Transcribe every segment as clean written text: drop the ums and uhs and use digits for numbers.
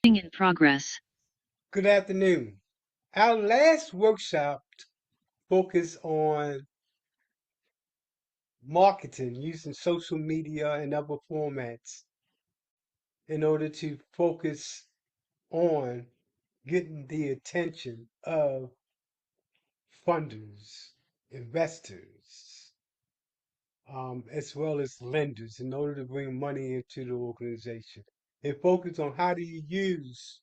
In progress. Good afternoon. Our last workshop focused on marketing using social media and other formats in order to focus on getting the attention of funders, investors, as well as lenders in order to bring money into the organization. It focused on how do you use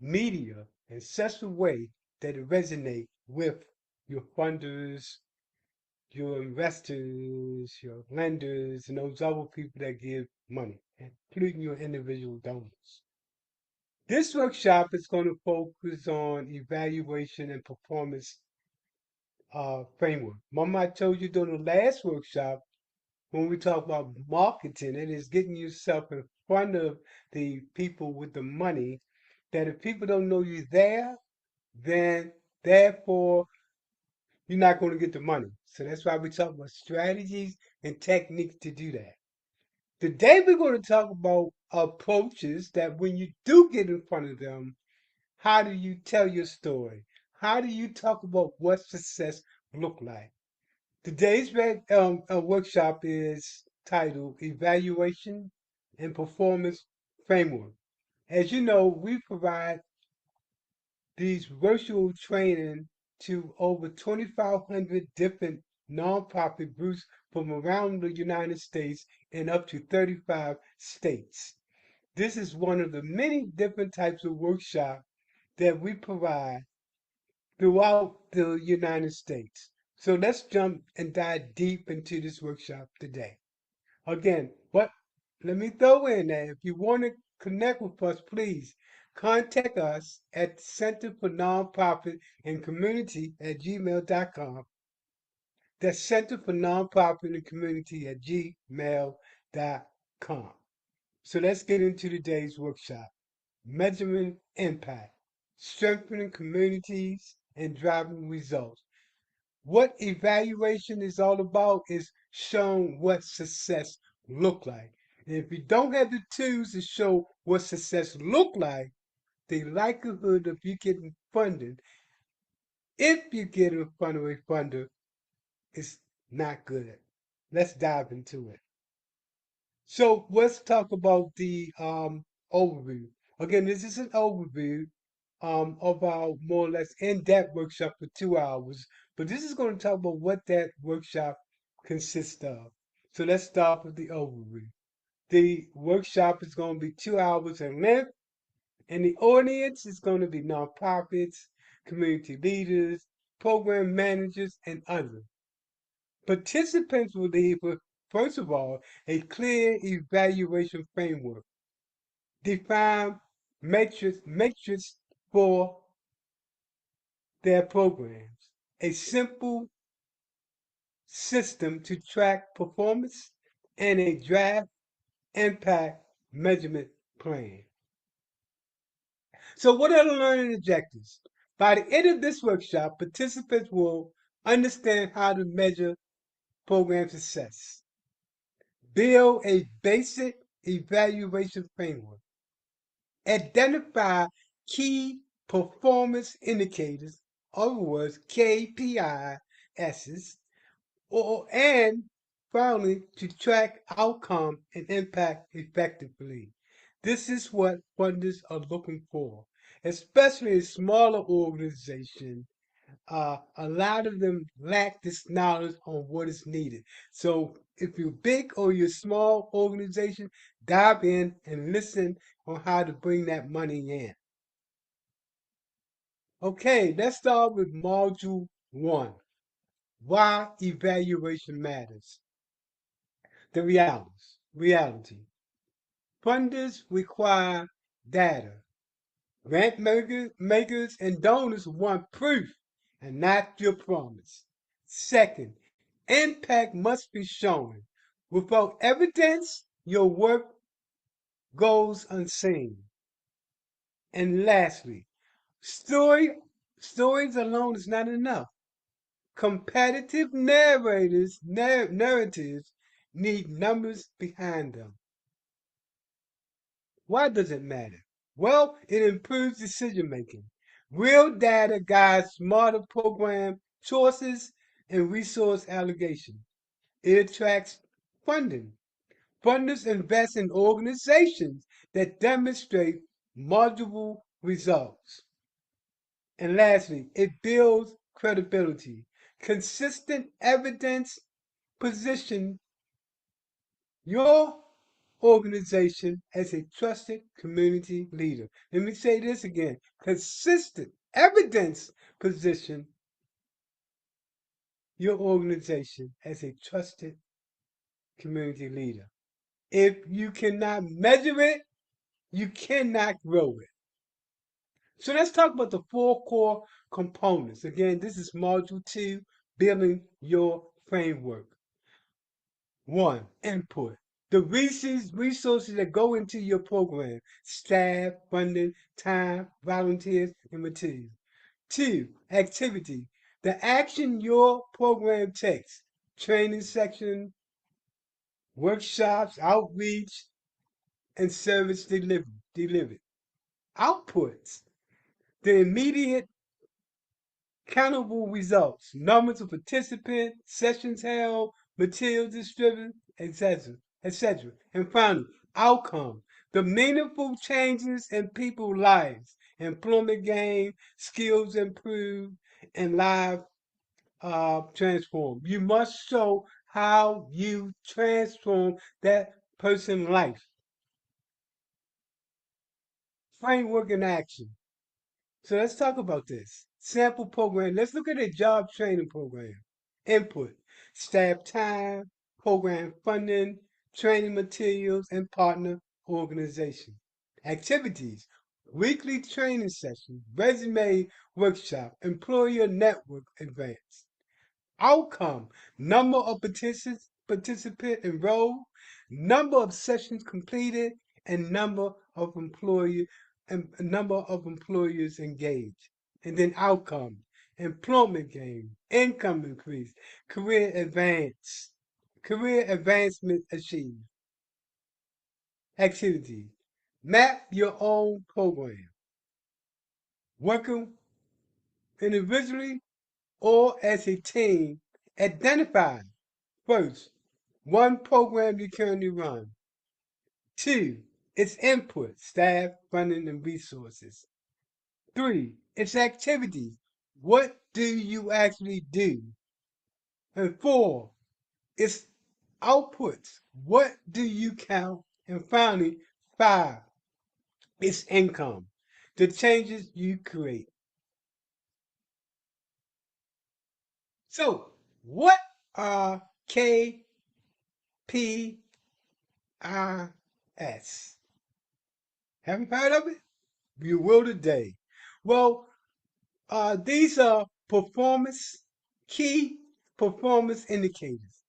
media in such a way that it resonates with your funders, your investors, your lenders, and those other people that give money, including your individual donors. This workshop is going to focus on evaluation and performance framework. Mama, I told you during the last workshop when we talk about marketing, it is getting yourself in front of the people with the money. That if people don't know you there, then therefore you're not going to get the money. So that's why we talk about strategies and techniques to do that. Today we're going to talk about approaches that when you do get in front of them, how do you tell your story? How do you talk about what success look like? Today's workshop is titled Evaluation and Performance Framework. As you know, we provide these virtual training to over 2,500 different nonprofit groups from around the United States and up to 35 states. This is one of the many different types of workshops that we provide throughout the United States. So let's jump and dive deep into this workshop today. Again, but let me throw in that if you want to connect with us, please contact us at Center for Nonprofit and Community at gmail.com. That's Center for Nonprofit and Community at gmail.com. So let's get into today's workshop. Measuring impact, strengthening communities, and driving results. What evaluation is all about is showing what success look like. And if you don't have the tools to show what success look like, the likelihood of you getting funded, if you get in front of a funder, is not good. Let's dive into it. So let's talk about the overview. Again, this is an overview of our more or less in-depth workshop for 2 hours, but this is going to talk about what that workshop consists of. So let's start with the overview. The workshop is going to be 2 hours in length, and the audience is going to be nonprofits, community leaders, program managers, and others. Participants will leave with, first of all, a clear evaluation framework, define matrix for their programs, a simple system to track performance, and a draft impact measurement plan. So, what are the learning objectives? By the end of this workshop, participants will understand how to measure program success, build a basic evaluation framework, identify key performance indicators, other words, KPIs, and finally, to track outcome and impact effectively. This is what funders are looking for, especially in smaller organizations. A lot of them lack this knowledge on what is needed. So if you're big or you're small organization, dive in and listen on how to bring that money in. Okay, let's start with module one. Why evaluation matters. The reality. Funders require data. Makers and donors want proof and not your promise. Second, impact must be shown. Without evidence, your work goes unseen. And lastly, story stories alone is not enough. Competitive narratives need numbers behind them. Why does it matter? Well, it improves decision making. Real data guides smarter program choices and resource allocation. It attracts funding. Funders invest in organizations that demonstrate measurable results. And lastly, it builds credibility. Consistent evidence position your organization as a trusted community leader. Let me say this again. Consistent evidence position your organization as a trusted community leader. If you cannot measure it, you cannot grow it. So let's talk about the four core components. Again, this is module 2, building your framework. One, input. The resources that go into your program: staff, funding, time, volunteers, and materials. Two, activity. The action your program takes: training section, workshops, outreach, and service delivered. Outputs. The immediate countable results: numbers of participants, sessions held, materials distributed, etc., etc. And finally, outcome: the meaningful changes in people's lives, employment gain, skills improved, and life transformed. You must show how you transform that person's life. Framework in action. So let's talk about this. Sample program. Let's look at a job training program. Input: staff time, program funding, training materials, and partner organization. Activities: weekly training sessions, resume workshop, employer network events. Outcome: number of participant enrolled, number of sessions completed, and number of employers engaged. And then outcome: employment gain, income increase, career advancement achieved. Activity: map your own program, working individually or as a team. Identify: first, one program you currently run. Two, its input, staff, funding, and resources. Three, its activities. What do you actually do? And four, its outputs. What do you count? And finally, five, its income. The changes you create. So, what are KPIs? Haven't heard of it? You will today. Well, these are key performance indicators.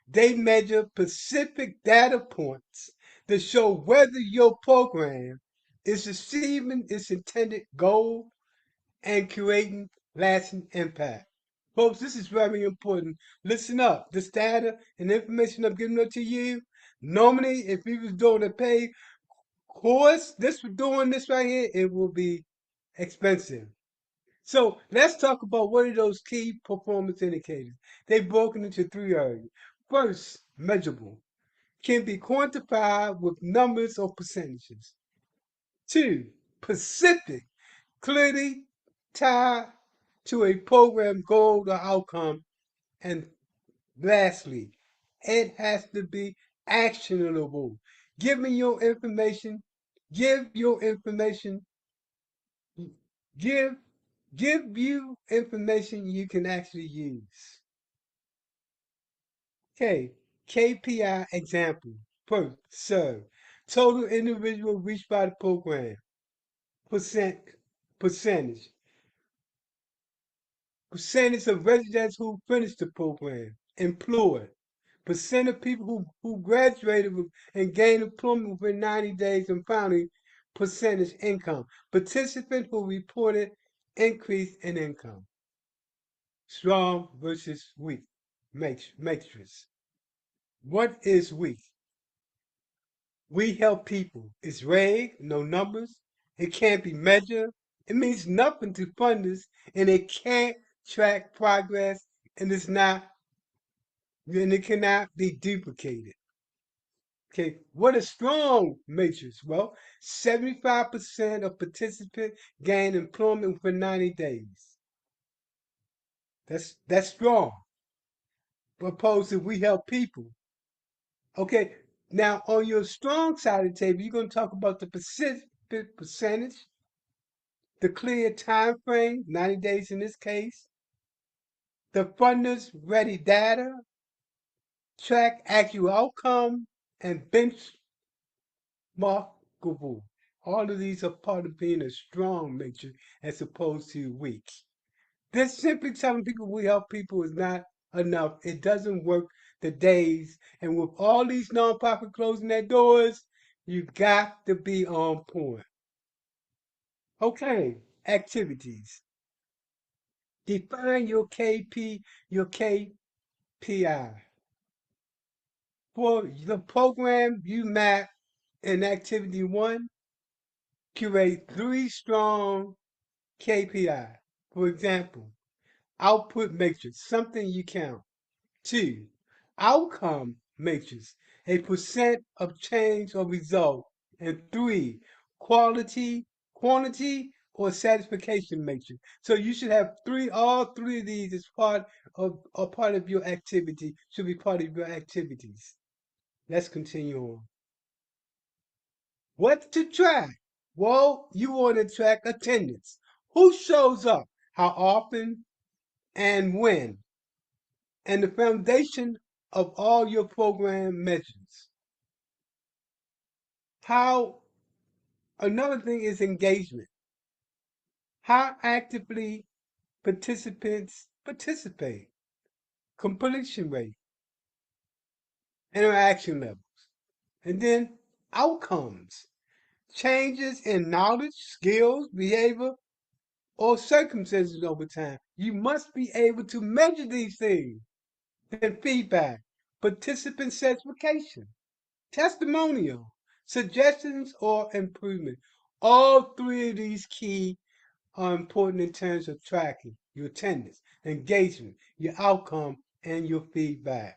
They measure specific data points that show whether your program is achieving its intended goal and creating lasting impact. Folks, this is very important. Listen up. This data and information I'm giving up to you, normally, if you was doing a paid course, doing this right here, it will be expensive. So let's talk about what are those key performance indicators. They're broken into three areas. First, measurable, can be quantified with numbers or percentages. Two, specific, clearly tied to a program goal or outcome. And lastly, it has to be actionable. Give me your information. Give your information. Give give you information you can actually use. Okay, KPI example. First, serve. Total individual reached by the program. Percent percentage. Percentage of residents who finished the program. Employed. Percent of people who graduated and gained employment within 90 days. And finally, percentage income. Participant who reported increase in income. Strong versus weak matrix. What is weak? We help people. It's vague, no numbers. It can't be measured. It means nothing to funders, and it can't track progress, and it cannot be duplicated. Okay, what a strong matrix. Well, 75% of participants gain employment within 90 days. That's strong. Opposed to we help people. Okay, now on your strong side of the table, you're going to talk about the percentage, the clear time frame, 90 days in this case, the funders ready data, track actual outcome, and benchmarkable. All of these are part of being a strong matrix as opposed to weak. This simply telling people we help people is not enough. It doesn't work the days. And with all these nonprofit closing their doors, you got to be on point. Okay, activities. Define your KPI. For the program you map in activity one, curate three strong KPI. For example, output matrix, something you count. Two, outcome matrix, a percent of change or result. And three, quantity, or satisfaction matrix. So you should have all three of these as part of your activity, should be part of your activities. Let's continue on. What to track? Well, you want to track attendance. Who shows up? How often and when? And the foundation of all your program measures. How Another thing is engagement. How actively participants participate, completion rate, interaction levels, and then outcomes, changes in knowledge, skills, behavior, or circumstances over time. You must be able to measure these things. Then feedback, participant satisfaction, testimonial, suggestions or improvement. All three of these key are important in terms of tracking your attendance, engagement, your outcome, and your feedback.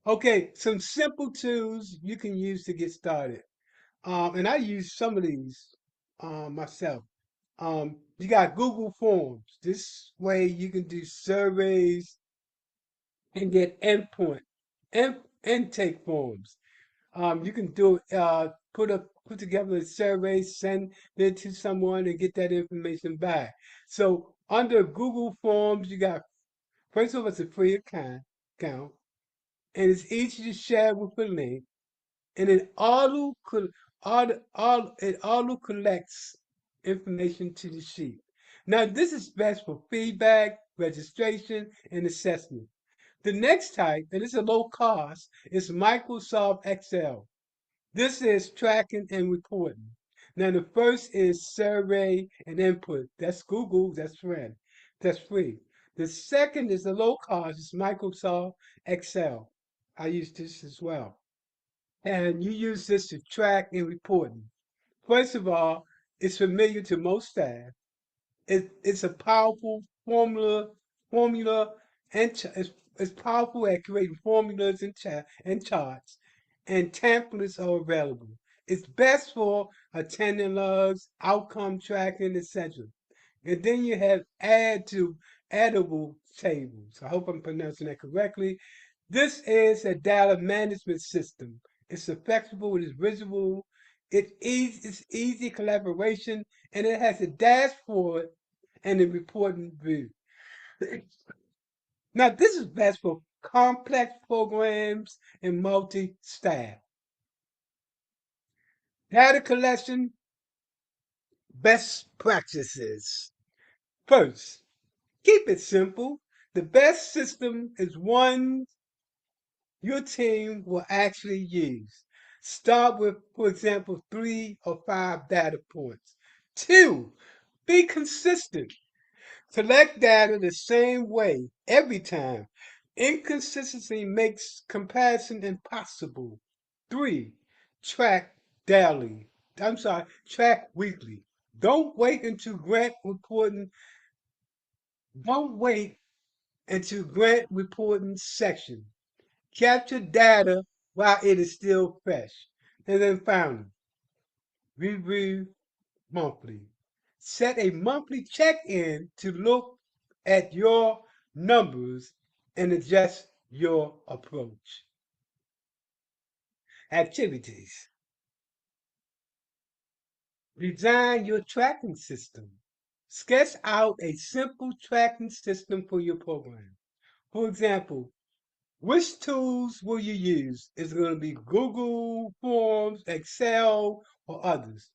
Okay, some simple tools you can use to get started. And I use some of these myself. You got Google Forms. This way you can do surveys and get intake forms. You can put together a survey, send it to someone, and get that information back. So under Google Forms, you got first of all, it's a free account, and it's easy to share with a link, and it auto collects information to the sheet. Now this is best for feedback, registration, and assessment. The next type, and it's a low cost, is Microsoft Excel. This is tracking and reporting. Now the first is survey and input. That's Google, that's free. That's free. The second is the low cost, is Microsoft Excel. I use this as well. And you use this to track and reporting. First of all, it's familiar to most staff. It's a powerful formula, and it's powerful at creating formulas and charts, and templates are available. It's best for attending logs, outcome tracking, etc. And then you have addable tables. I hope I'm pronouncing that correctly. This is a data management system. It's flexible, it is visual, it's easy collaboration, and it has a dashboard and a reporting view. Now, this is best for complex programs and multi-staff. Data collection best practices. First, keep it simple. The best system is one your team will actually use. Start with, for example, 3 or 5 data points. Two, be consistent. Collect data the same way every time. Inconsistency makes comparison impossible. Three, track daily. I'm sorry, track weekly. Don't wait until grant reporting. Don't wait until grant reporting section. Capture data while it is still fresh. And then finally, review monthly. Set a monthly check-in to look at your numbers and adjust your approach. Activities. Design your tracking system. Sketch out a simple tracking system for your program. For example, which tools will you use? Is it going to be Google Forms, Excel, or others?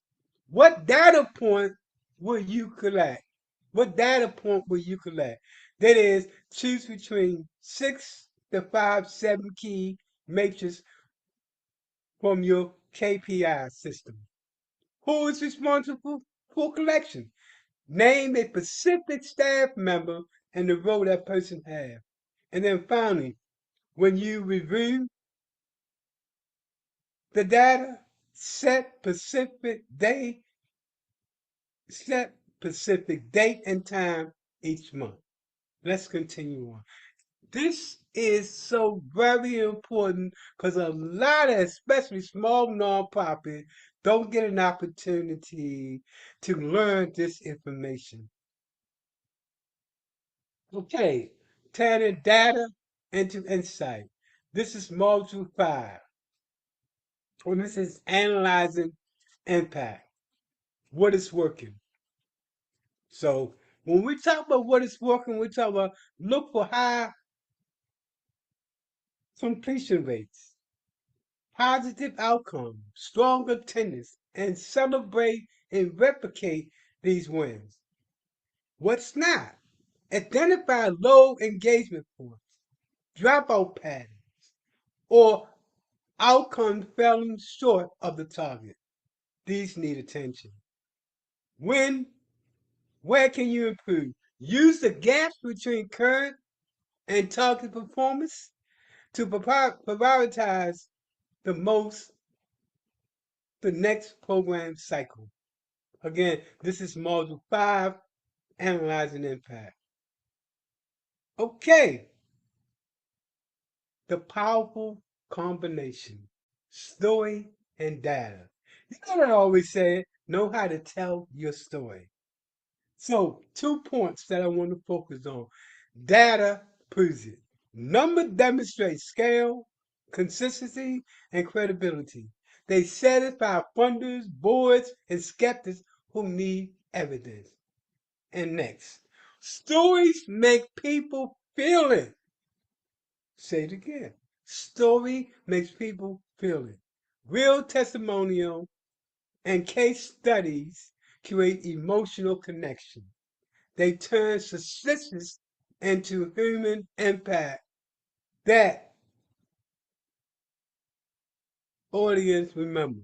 What data point will you collect? What data point will you collect? That is, choose between 6 to 7 key matrix from your KPI system. Who is responsible for collection? Name a specific staff member and the role that person has. And then finally, when you review the data, set specific day, set specific date and time each month. Let's continue on. This is so very important because a lot of, especially small nonprofits, don't get an opportunity to learn this information. Okay, turning data into insight. This is module 5. And this is analyzing impact. What is working? So when we talk about what is working, we talk about look for high completion rates, positive outcomes, strong attendance, and celebrate and replicate these wins. What's not? Identify low engagement points, dropout patterns, or outcomes falling short of the target. These need attention. When, where can you improve? Use the gaps between current and target performance to prioritize the most the next program cycle. Again, this is module 5, analyzing impact. Okay, the powerful combination, story and data. You know what I always say, know how to tell your story. So, 2 points that I want to focus on. Data proves it. Number demonstrates scale, consistency, and credibility. They satisfy funders, boards, and skeptics who need evidence. And next, stories make people feel it. Say it again. Story makes people feel it. Real testimonial and case studies create emotional connection. They turn statistics into human impact that audience remember.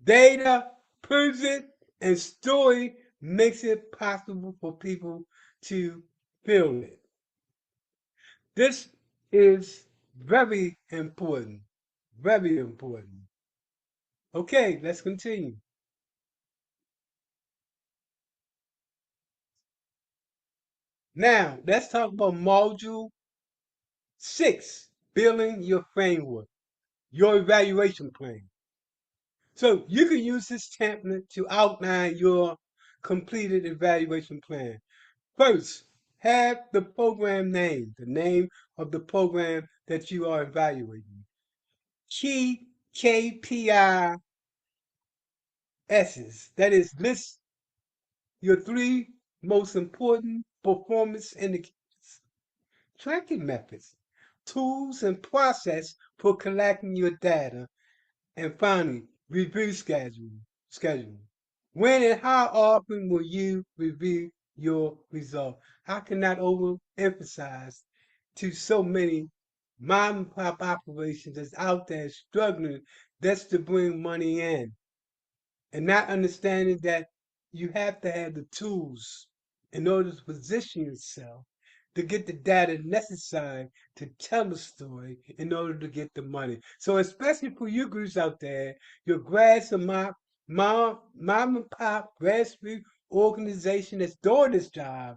Data proves it, and story makes it possible for people to feel it. This is very important. Very important. Okay, let's continue. Now, let's talk about module 6, building your framework, your evaluation plan. So you can use this template to outline your completed evaluation plan. First, have the program name, the name of the program that you are evaluating. Key KPIs, that is, list your 3 most important performance indicators. Tracking methods, tools, and process for collecting your data. And finally, review schedule. When and how often will you review your result? I cannot overemphasize to so many mom and pop operations that's out there struggling just to bring money in and not understanding that you have to have the tools in order to position yourself to get the data necessary to tell a story in order to get the money. So especially for you groups out there, your grads and mom and pop grassroots organization that's doing this job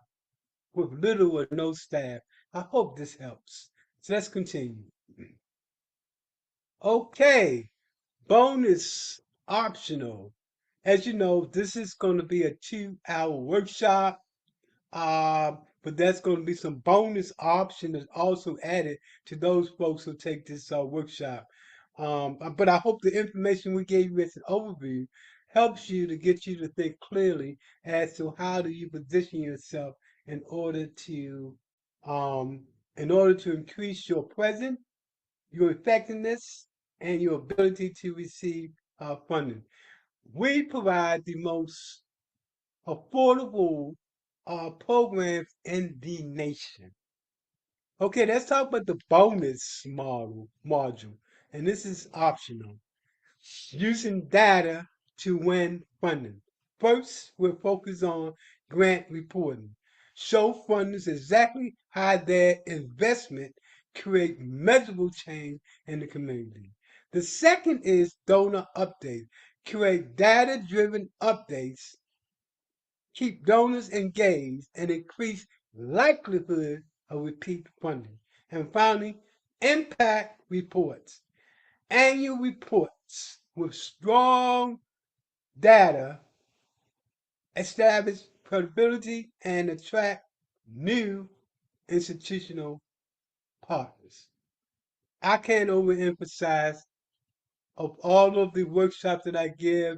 with little or no staff. I hope this helps. So let's continue. Okay, bonus optional. As you know, this is going to be a 2 hour workshop. But that's going to be some bonus options also added to those folks who take this workshop. But I hope the information we gave you as an overview helps you to get you to think clearly as to how do you position yourself in order to um, increase your presence, your effectiveness, and your ability to receive funding. We provide the most affordable programs in the nation. Okay, let's talk about the bonus module, and this is optional. Using data to win funding. First, we're focused on grant reporting. Show funders exactly how their investment create measurable change in the community. The second is donor updates. Create data-driven updates, keep donors engaged, and increase likelihood of repeat funding. And finally, impact reports. Annual reports with strong data establish credibility and attract new institutional partners. I can't overemphasize of all of the workshops that I give,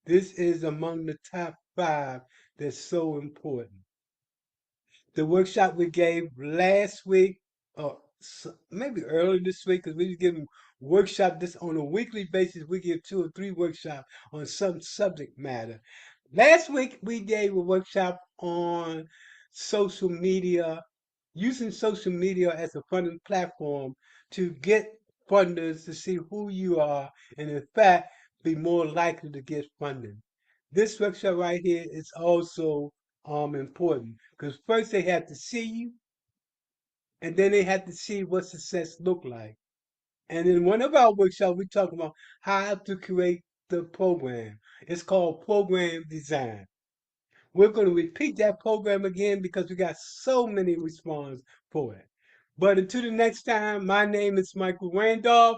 this is among the top 5 that's so important. The workshop we gave last week, or maybe early this week, because we was giving workshop this on a weekly basis. We give 2 or 3 workshops on some subject matter. Last week we gave a workshop on social media, using social media as a funding platform to get funders to see who you are and in fact be more likely to get funding. This workshop right here is also important because first they have to see you and then they have to see what success look like. And in one of our workshops, we talk about how to create the program. It's called program design. We're going to repeat that program again because we got so many responses for it. But until the next time, my name is Michael Randolph.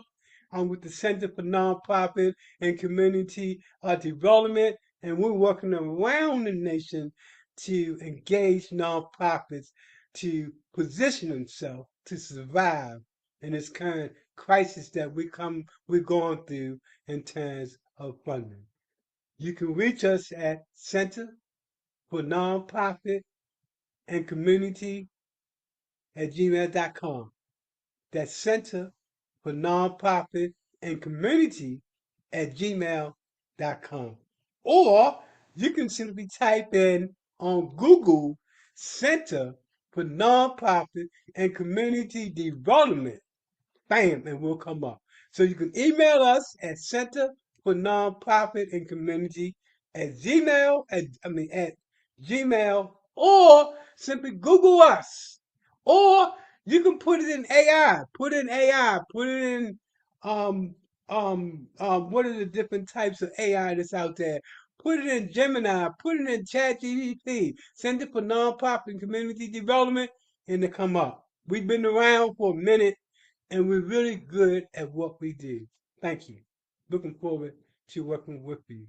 I'm with the Center for Nonprofit and Community Development, and we're working around the nation to engage nonprofits to position themselves to survive in this current crisis that we're going through in terms of funding. You can reach us at Center for Nonprofit and Community at gmail.com. That's Center for Nonprofit and Community at gmail.com. Or you can simply type in on Google Center for Nonprofit and Community Development, bam, and we'll come up. So you can email us at Center for Nonprofit and Community at at Gmail, or simply Google us. Or you can put it in AI, put it in what are the different types of AI that's out there? Put it in Gemini, put it in ChatGPT, send it for nonprofit and community development, and to come up. We've been around for a minute and we're really good at what we do. Thank you. Looking forward to working with you.